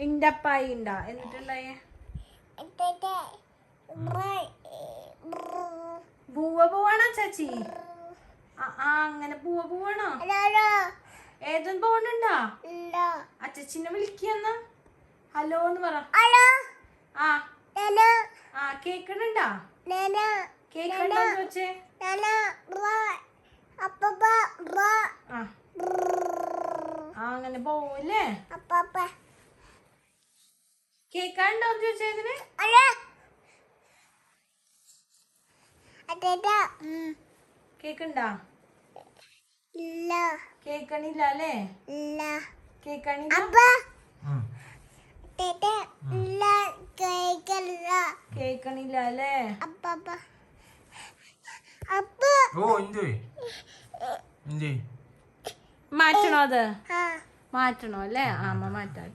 ഇണ്ടപ്പായി ഉണ്ടാ എന്നിട്ടുണ്ടായേ പോവാണോ ചേച്ചി? അങ്ങനെ പോവാണോ? ഏതും പോണുണ്ടാ? അച്ഛനെ വിളിക്കുന്ന ഹലോ എന്ന് പറ. കേക്കണുണ്ടാ? കേക്കണ്ടോ ചോദിച്ചേ? അങ്ങനെ പോവൂല്ലേ? കേക്കാണ്ടോ ചോദിച്ചതിന്? കേക്കണ്ടാ? കേക്കണില്ല അല്ലേ? കേക്കണില്ല. കേക്കണില്ല അല്ലേ? മാറ്റണോ അത്? മാറ്റണോ അല്ലേ? അമ്മ മാറ്റാം.